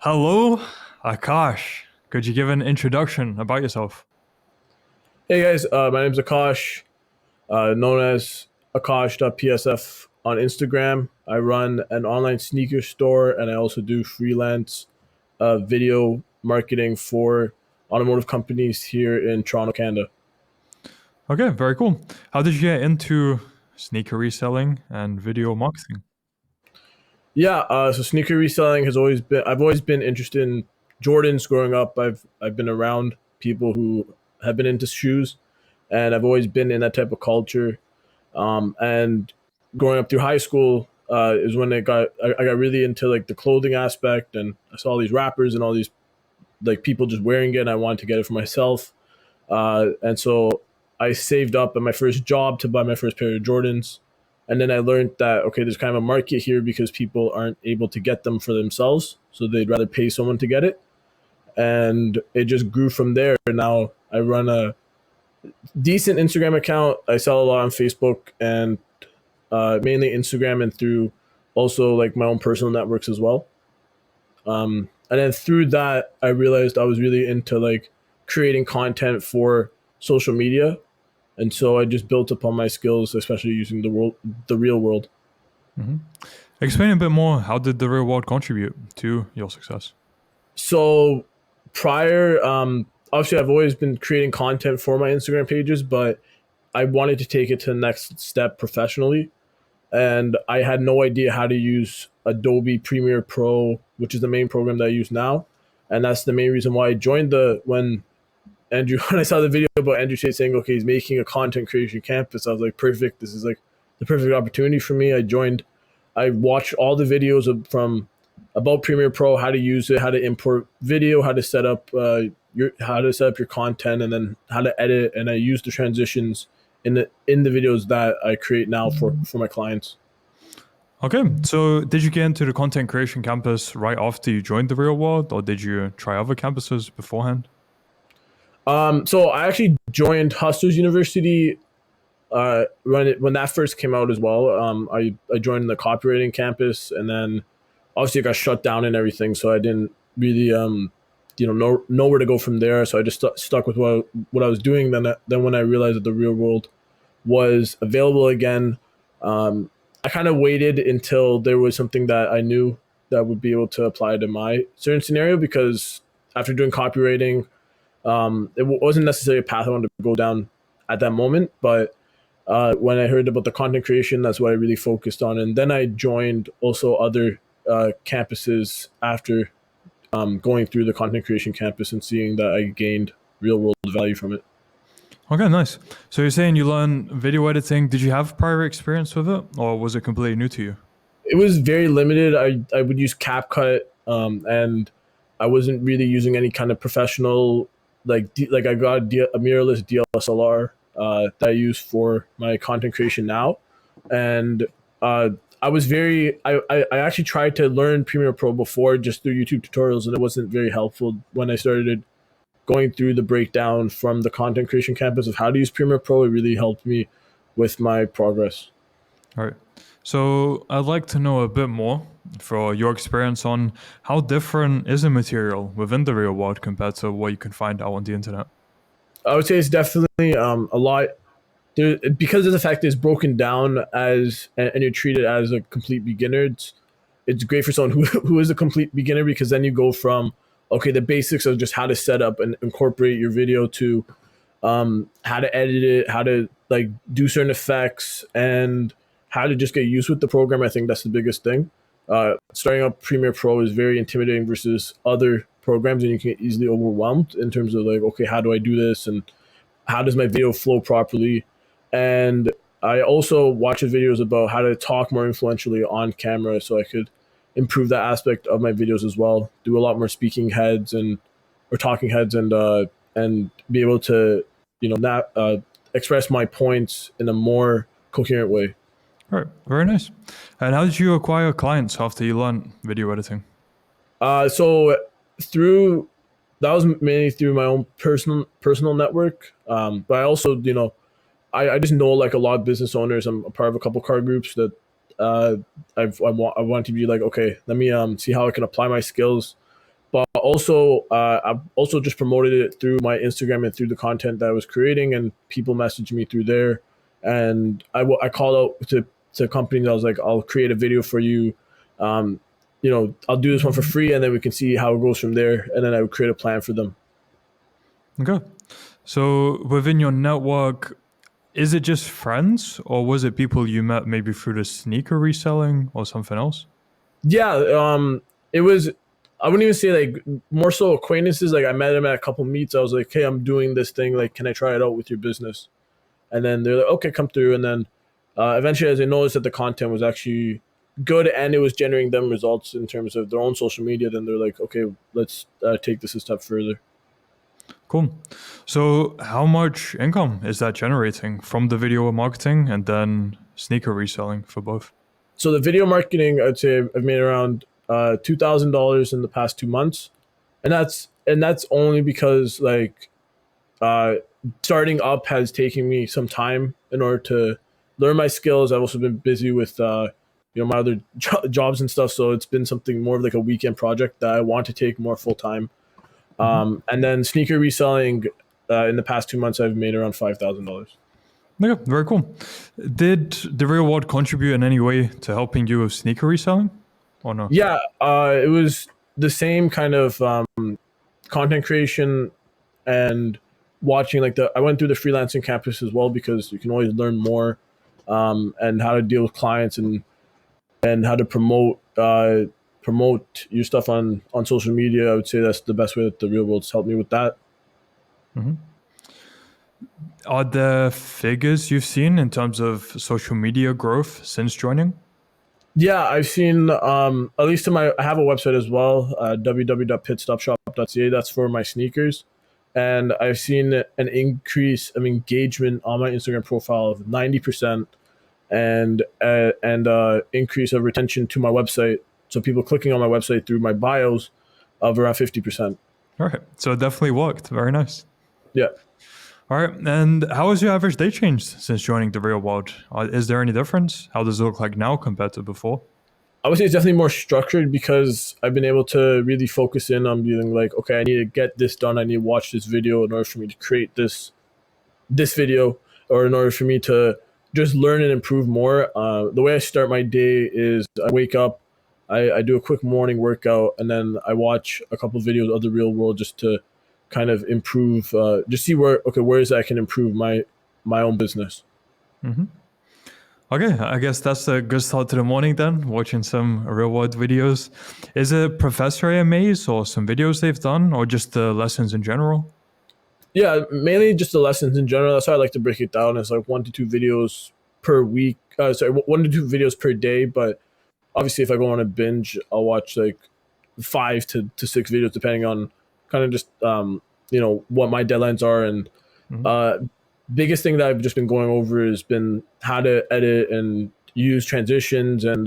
Hello, Akash. Could you give an introduction about yourself? Hey guys, my name's Akash, known as Akash.psf on Instagram. I run an online sneaker store and I also do freelance video marketing for automotive companies here in Toronto, Canada. Okay, very cool. How did you get into sneaker reselling and video marketing? Yeah, so sneaker reselling I've always been interested in Jordans growing up. I've been around people who have been into shoes and I've always been in that type of culture. And growing up through high school is when I got really into like the clothing aspect, and I saw all these rappers and all these like people just wearing it, and I wanted to get it for myself. And so I saved up at my first job to buy my first pair of Jordans. And then I learned that okay, there's kind of a market here because people aren't able to get them for themselves, so they'd rather pay someone to get it. And it just grew from there. Now I run a decent Instagram account. I sell a lot on Facebook and mainly Instagram, and through also like my own personal networks as well. And then through that, I realized I was really into like creating content for social media, and so I just built upon my skills, especially using the real world. hmm Explain a bit more. How did the real world contribute to your success? So prior, obviously, I've always been creating content for my Instagram pages, but I wanted to take it to the next step professionally, and I had no idea how to use Adobe Premiere Pro, which is the main program that I use now, and that's the main reason why I joined the when Andrew when I saw the video about Andrew Tate saying okay he's making a content creation campus. I was like, perfect, this is like the perfect opportunity for me. I joined. I watched all the videos from about Premiere Pro, how to use it, how to import video, how to set up your content, and then how to edit. And I use the transitions in the videos that I create now for my clients. Okay, so did you get into the content creation campus right after you joined the real world, or did you try other campuses beforehand? So I actually joined Hustlers University when that first came out as well. I joined the copywriting campus, and then obviously it got shut down and everything, so I didn't really know where to go from there. So I just stuck with what I was doing. Then when I realized that the real world was available again, I kind of waited until there was something that I knew that would be able to apply to my certain scenario, because after doing copywriting, it wasn't necessarily a path I wanted to go down at that moment. But when I heard about the content creation, that's what I really focused on. And then I joined also other campuses after going through the content creation campus and seeing that I gained real world value from it. Okay, nice. So you're saying you learned video editing. Did you have prior experience with it, or was it completely new to you? It was very limited. I would use CapCut, and I wasn't really using any kind of professional like I got a mirrorless DSLR that I use for my content creation now, and I was I actually tried to learn Premiere Pro before just through YouTube tutorials, and it wasn't very helpful when I started going through the breakdown from the content creation campus of how to use Premiere Pro. It really helped me with my progress. All right. So I'd like to know a bit more for your experience on how different is a material within the real world compared to what you can find out on the internet. I would say it's definitely a lot there because of the fact that it's broken down as and you're treated as a complete beginner. It's great for someone who is a complete beginner, because then you go from okay, the basics of just how to set up and incorporate your video to how to edit it, how to like do certain effects, and how to just get used with the program. I think that's the biggest thing. Starting up Premiere Pro is very intimidating versus other programs, and you can get easily overwhelmed in terms of like, okay, how do I do this, and how does my video flow properly? And I also watch videos about how to talk more influentially on camera, so I could improve that aspect of my videos as well. Do a lot more speaking heads and or talking heads, and be able to not express my points in a more coherent way. All right, very nice. And how did you acquire clients after you learned video editing? So through that was mainly through my own personal network. But I also I just know like a lot of business owners. I'm a part of a couple car groups that I want to be like, okay, let me see how I can apply my skills But also, I've also just promoted it through my Instagram and through the content that I was creating, and people messaged me through there. And I called out to companies. I was like, I'll create a video for you. Um, I'll do this one for free, and then we can see how it goes from there. And then I would create a plan for them. Okay. So within your network, is it just friends or was it people you met maybe through the sneaker reselling or something else? Yeah, it was. I wouldn't even say like more so acquaintances. Like I met them at a couple meets. I was like, hey, I'm doing this thing. Like, can I try it out with your business? And then they're like, okay, come through. And then eventually, as they noticed that the content was actually good and it was generating them results in terms of their own social media, then they're like, okay, let's take this a step further. Cool. So how much income is that generating from the video marketing and then sneaker reselling for both? So the video marketing, I'd say I've made around $2,000 in the past 2 months, and that's only because like uh, starting up has taken me some time in order to learn my skills. I've also been busy with my other jobs and stuff, so it's been something more of like a weekend project that I want to take more full time. And then sneaker reselling, in the past 2 months, I've made around $5,000. Okay, very cool. Did the real world contribute in any way to helping you with sneaker reselling or no? Yeah, it was the same kind of content creation and watching like I went through the freelancing campus as well because you can always learn more, and how to deal with clients and how to promote your stuff on social media. I would say that's the best way that the real world's helped me with that. Are there figures you've seen in terms of social media growth since joining? Yeah, I've seen at least I have a website as well, www.pitstopshop.ca. That's for my sneakers, and I've seen an increase of engagement on my Instagram profile of 90%, and increase of retention to my website. So people clicking on my website through my bios of around 50%. All right, so it definitely worked. Very nice. Yeah. All right, and how has your average day changed since joining the real world? Is there any difference? How does it look like now compared to before? I would say it's definitely more structured because I've been able to really focus in on being like, okay, I need to get this done. I need to watch this video in order for me to create this video, or in order for me to just learn and improve more. The way I start my day is I wake up, I do a quick morning workout, and then I watch a couple of videos of the real world just to kind of improve, just see where is it I can improve my own business. Okay, I guess that's a good start to the morning then, watching some real world videos. Is it Professor AMAs or some videos they've done, or just the lessons in general? Yeah, mainly just the lessons in general. That's how I like to break it down. It's like 1 to 2 videos per week. Sorry, 1 to 2 videos per day. But obviously, if I go on a binge, I'll watch like 5 to 6 videos, depending on kind of just what my deadlines are. And uh, biggest thing that I've just been going over has been how to edit and use transitions, and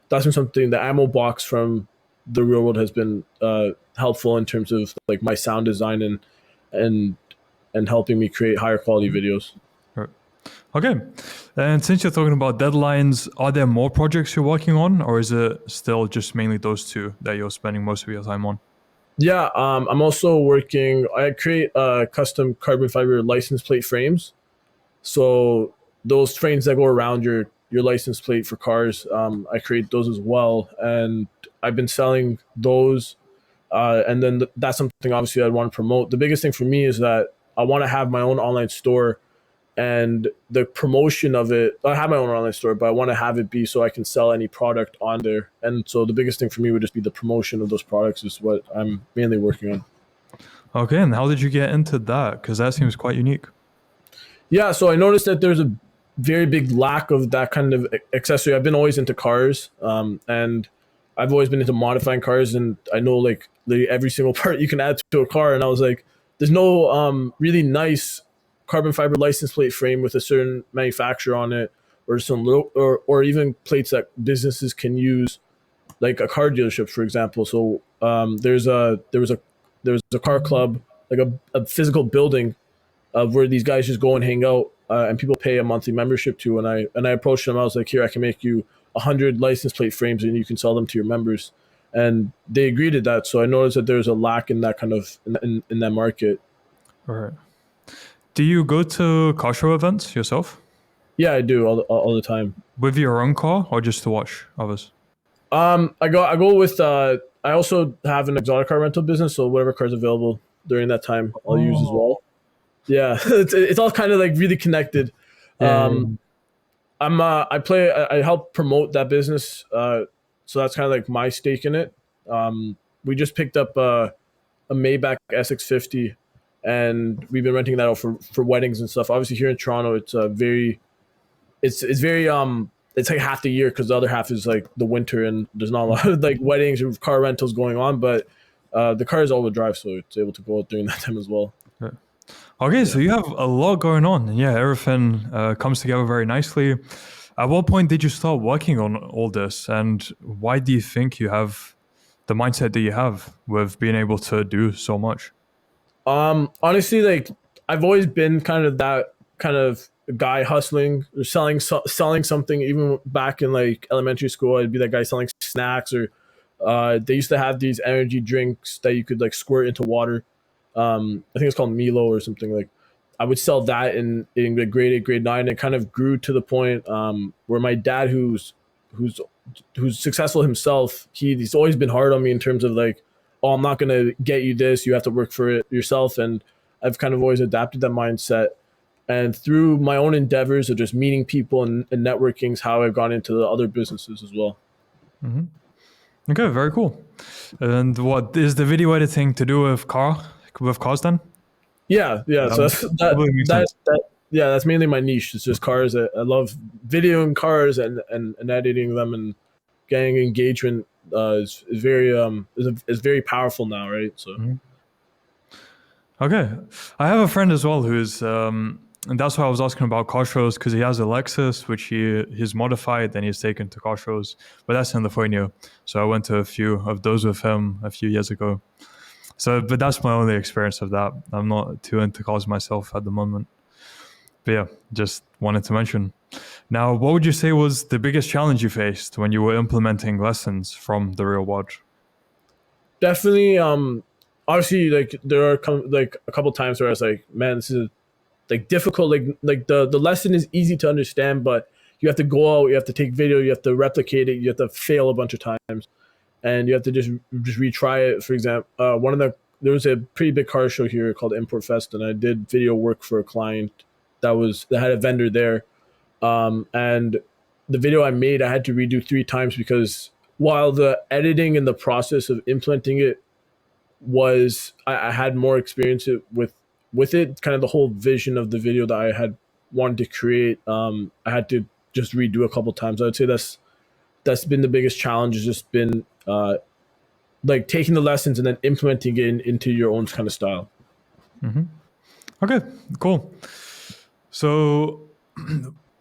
that's been something the ammo box from the real world has been helpful in terms of like my sound design and and helping me create higher quality videos. Right. Okay, and since you're talking about deadlines, are there more projects you're working on, or is it still just mainly those two that you're spending most of your time on? Yeah, I'm also working. I create custom carbon fiber license plate frames. So those frames that go around your license plate for cars, I create those as well, and I've been selling those. And then that's something obviously I want to promote. The biggest thing for me is that I want to have my own online store, and the promotion of it. I have my own online store, but I want to have it be so I can sell any product on there. And so the biggest thing for me would just be the promotion of those products is what I'm mainly working on. Okay, and how did you get into that? Because that seems quite unique. Yeah, so I noticed that there's a very big lack of that kind of accessory. I've been always into cars, and I've always been into modifying cars, and I know like every single part you can add to a car. And I was like, there's no really nice carbon fiber license plate frame with a certain manufacturer on it, or some little, or even plates that businesses can use, like a car dealership, for example. So there was a car club, like a physical building of where these guys just go and hang out, and people pay a monthly membership to. And I approached them. I was like, here, I can make you 100 license plate frames, and you can sell them to your members. and they agreed to that. So I noticed that there's a lack in that kind of in that market. All right. Do you go to car show events yourself Yeah, I do all the time. with your own car or just to watch others? I go with I also have an exotic car rental business, so whatever car's available during that time, I'll use as Oh, well. Yeah, it's all kind of like really connected. yeah. Um, I help promote that business, so that's kind of like my stake in it. We just picked up a Maybach SX50, and we've been renting that out for weddings and stuff. Obviously, here in Toronto, it's very it's like half the year because the other half is like the winter and there's not a lot of like weddings or car rentals going on. But the car is all wheel drive, so it's able to go out during that time as well. Yeah. Okay, so Yeah. you have a lot going on, and yeah, everything comes together very nicely. At what point did you start working on all this, and why do you think you have the mindset that you have with being able to do so much? Honestly, like I've always been kind of that kind of guy hustling or selling something. Even back in like elementary school, I'd be that guy selling snacks or they used to have these energy drinks that you could like squirt into water. I think it's called Milo or something like. I would sell that in like grade 8, grade 9. It kind of grew to the point where my dad, who's who's successful himself, he's always been hard on me in terms of like, oh, I'm not gonna get you this. You have to work for it yourself. And I've kind of always adapted that mindset. And through my own endeavors of just meeting people and networking is how I've gone into the other businesses as well. Hmm. Okay, very cool. And what is the video editing to do with cars then? Yeah. So That that's totally makes sense. yeah, that's mainly my niche. It's just cars. I love videoing cars and editing them and getting engagement is very is very powerful now, right? So Mhm. Okay, I have a friend as well who's and that's why I was asking about car shows because he has a Lexus which he's modified and he's taken to car shows, but that's in Lithuania. So I went to a few of those with him a few years ago. So, but that's my only experience of that. I'm not too into cars myself at the moment. But yeah, just wanted to mention. Now, what would you say was the biggest challenge you faced when you were implementing lessons from the real world? definitely, obviously, like there are like a couple times where I was like, man, this is like difficult. Like the lesson is easy to understand, but you have to go out, you have to take video, you have to replicate it, you have to fail a bunch of times, and you have to just retry it. For example, there was a pretty big car show here called Import Fest, and I did video work for a client that had a vendor there, and the video I made I had to redo 3 times because while the editing and the process of implementing it was I had more experience with it, kind of the whole vision of the video that I had wanted to create. I had to just redo a couple times. I would say that's been the biggest challenge. Has just been like taking the lessons and then implementing it into your own kind of style. Hmm. Okay, cool. So,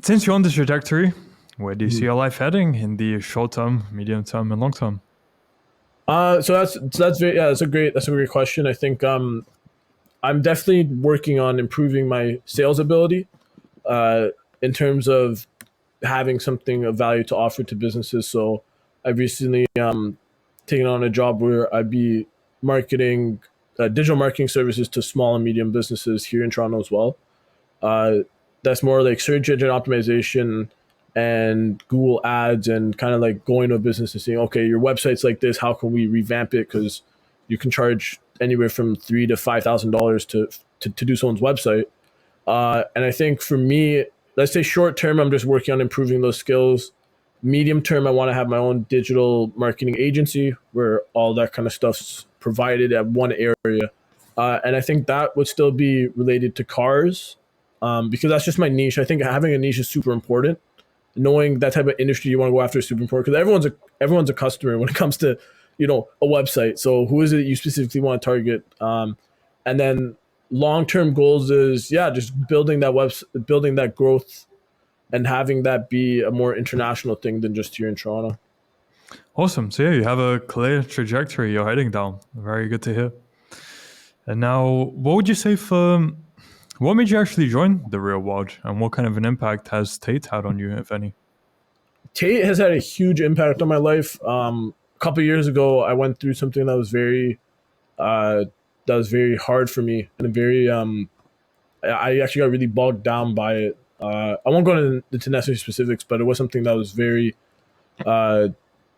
since you're on this trajectory, where do you see Mhm. your life heading in the short term, medium term, and long term? So that's very, yeah, that's a great question. I think I'm definitely working on improving my sales ability uh, in terms of having something of value to offer to businesses. So I've recently taken on a job where I'd be marketing digital marketing services to small and medium businesses here in Toronto as well. Uh, that's more like search engine optimization and Google ads and kind of like going to a business and saying, okay, your website's like this. How can we revamp it? Because you can charge anywhere from $3,000 to $5,000 to do someone's website. And I think for me, let's say short term, I'm just working on improving those skills. Medium term, I want to have my own digital marketing agency where all that kind of stuff's provided at one area. And I think that would still be related to cars because that's just my niche. I think having a niche is super important. Knowing that type of industry you want to go after is super important because everyone's a customer when it comes to a website. So who is it you specifically want to target? And then long term goals is just building that growth and having that be a more international thing than just here in Toronto. Awesome. So, yeah, you have a clear trajectory you're heading down. Very good to hear. And now, what would you say for what made you actually join the real world, and what kind of an impact has Tate had on you, if any? Tate has had a huge impact on my life. couple years ago, I went through something uh, that was very hard for me, and very I actually got really bogged down by it. I won't go into necessary specifics, but it was something that was very uh,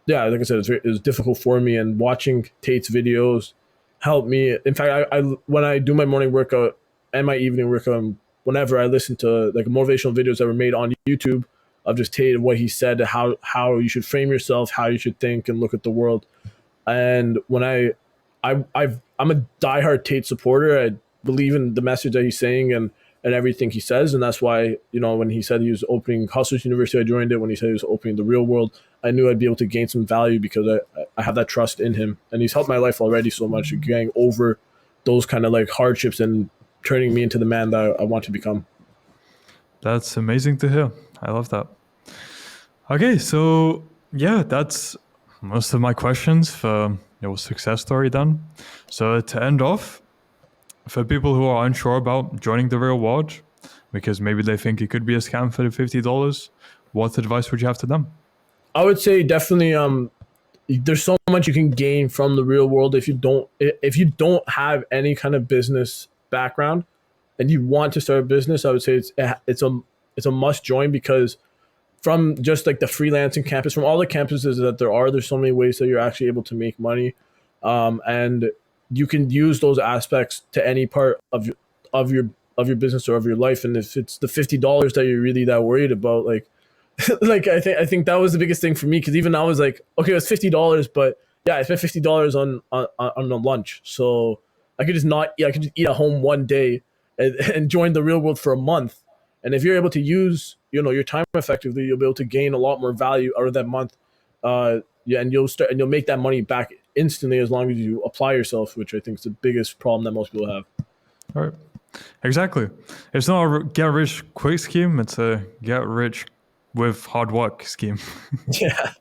yeah, like I said, it was difficult for me. And watching Tate's videos helped me. In fact, I when I do my morning workout and my evening workout, whenever I listen to like motivational videos that were made on YouTube of just Tate, what he said, how you should frame yourself, how you should think and look at the world. And when I'm a diehard Tate supporter. I believe in the message that he's saying and everything he says, and that's why when he said he was opening Hustlers University, I joined it. When he said he was opening the Real World, I knew I'd be able to gain some value because I have that trust in him, and he's helped my life already so much, getting over those kind of like hardships and turning me into the man that I want to become. That's amazing to hear. I love that. Okay, so yeah, that's most of my questions for your success story done. So to end off, for people who are unsure about joining the real world, because maybe they think it could be a scam for the $50, what advice would you have to them? I would say definitely there's so much you can gain from the real world if you don't have any kind of business background and you want to start a business. I would say it's a must join, because from just like the freelancing campus, from all the campuses that there's so many ways that you're actually able to make money, and you can use those aspects to any part of your of your business or of your life. And if it's the $50 that you're really that worried about, like like I think that was the biggest thing for me, because even I was like, okay, it's $50, but yeah, I spent $50 on a lunch, so I could just not I could just eat at home one day and join the real world for a month. And if you're able to use your time effectively, you'll be able to gain a lot more value out of that month. Yeah, and you'll make that money back instantly as long as you apply yourself, which I think is the biggest problem that most people have. All right. Exactly. It's not a get rich quick scheme, it's a get rich with hard work scheme. Yeah.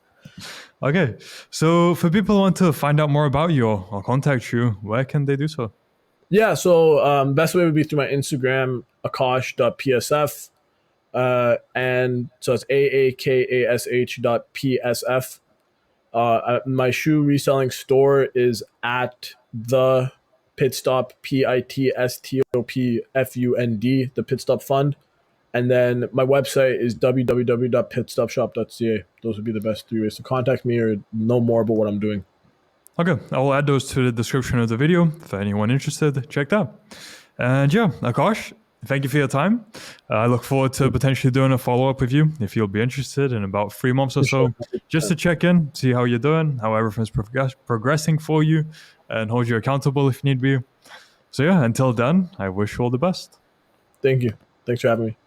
Okay. So for people who want to find out more about you or contact you, where can they do so? Yeah, so best way would be through my Instagram, akash.psf. And so it's aakash.psf. My shoe reselling store is at the Pitstop, PITSTOPFUND, the Pitstop Fund. And then my website is www.pitstopshop.ca. Those would be the best three ways to contact me or know more about what I'm doing. Okay, I will add those to the description of the video for anyone interested. Check that. And yeah, Aakash, thank you for your time. I look forward to potentially doing a follow-up with you if you'll be interested in about 3 months or so, just to check in, see how you're doing, how everything's progressing for you, and hold you accountable if need be. So yeah, until then, I wish you all the best. Thank you. Thanks for having me.